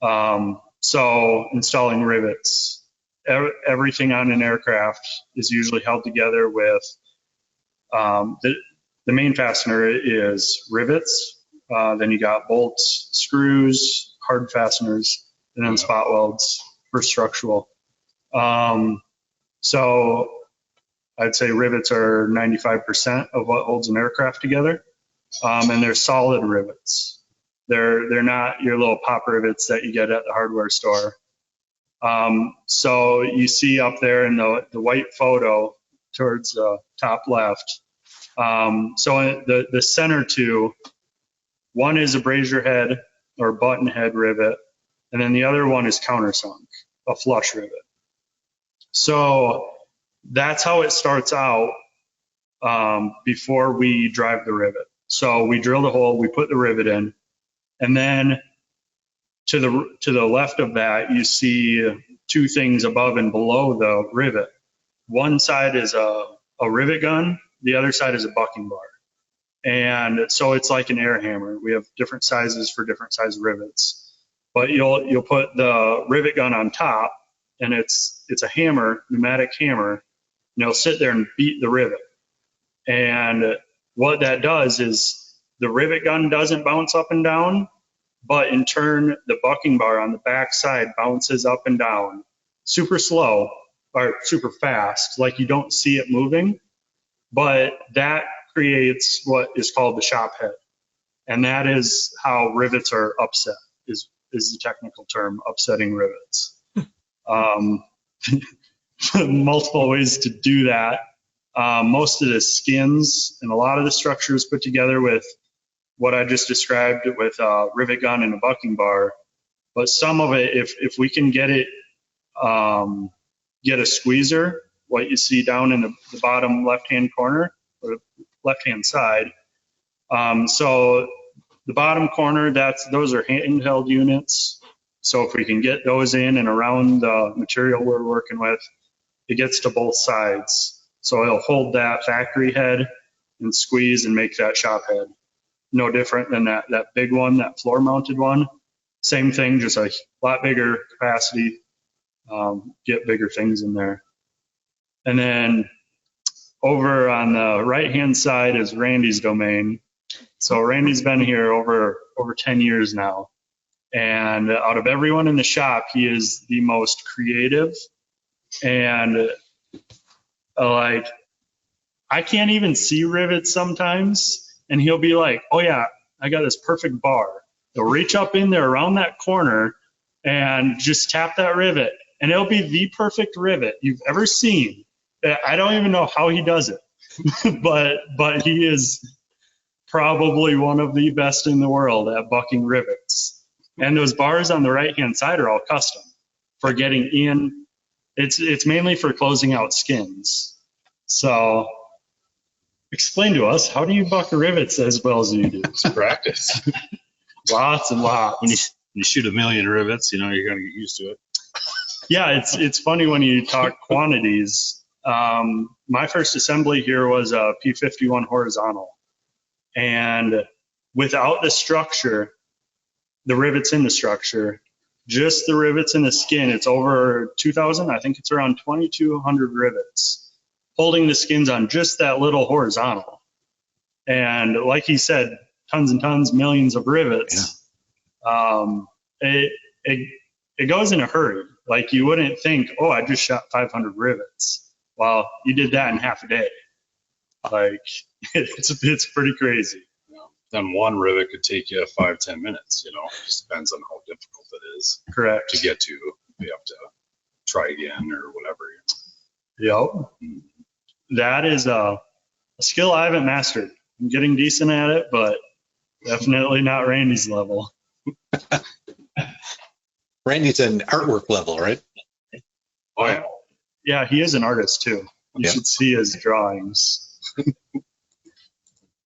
So installing rivets, everything on an aircraft is usually held together with the main fastener is rivets. Then you got bolts, screws, hard fasteners, and then spot welds for structural. So I'd say rivets are 95% of what holds an aircraft together, and they're solid rivets. They're not your little pop rivets that you get at the hardware store. So you see up there in the white photo towards the top left. So the center two, one is a brazier head or button head rivet, and then the other one is countersunk, a flush rivet. So that's how it starts out before we drive the rivet. So we drill the hole, we put the rivet in, and then to the left of that, you see two things above and below the rivet. One side is a rivet gun, the other side is a bucking bar. And so it's like an air hammer. We have different sizes for different size rivets. But you'll put the rivet gun on top, and it's a hammer, pneumatic hammer, and it'll sit there and beat the rivet. And what that does is the rivet gun doesn't bounce up and down, but in turn, the bucking bar on the back side bounces up and down super slow or super fast, like you don't see it moving, but that creates what is called the shop head. And that is how rivets are upset, is the technical term, upsetting rivets. Multiple ways to do that. Most of the skins and a lot of the structure is put together with what I just described with a rivet gun and a bucking bar. But some of it, if we can get it, get a squeezer, what you see down in the bottom left-hand corner or left-hand side. So the bottom corner, those are handheld units. So if we can get those in and around the material we're working with, it gets to both sides. So it'll hold that factory head and squeeze and make that shop head. No different than that big one, that floor mounted one. Same thing, just a lot bigger capacity, get bigger things in there. And then over on the right-hand side is Randy's domain. So Randy's been here over 10 years now. And out of everyone in the shop, he is the most creative. And like, I can't even see rivets sometimes. And he'll be like, oh yeah, I got this perfect bar. He'll reach up in there around that corner and just tap that rivet. And it'll be the perfect rivet you've ever seen. I don't even know how he does it, but he is probably one of the best in the world at bucking rivets. And those bars on the right-hand side are all custom for getting in. It's mainly for closing out skins. So explain to us, how do you buck rivets as well as you do? It's practice. Lots and lots. When you shoot a million rivets, you know, you're going to get used to it. Yeah, it's funny when you talk quantities. My first assembly here was a P-51 horizontal. And without the structure, the rivets in the structure, just the rivets in the skin, it's over 2,000. I think it's around 2,200 rivets, holding the skins on just that little horizontal. And like he said, tons and tons, millions of rivets. Yeah. It goes in a hurry. Like you wouldn't think, oh, I just shot 500 rivets. Well, you did that in half a day. Like it's pretty crazy. Yeah. Then one rivet could take you 5-10 minutes. You know, it just depends on how difficult it is. Correct. To get to. You have to try again or whatever. Yep. Mm-hmm. That is a skill I haven't mastered. I'm getting decent at it, but definitely not Randy's level. Randy's an artwork level, right? Oh yeah. Yeah, he is an artist too. You should see his drawings.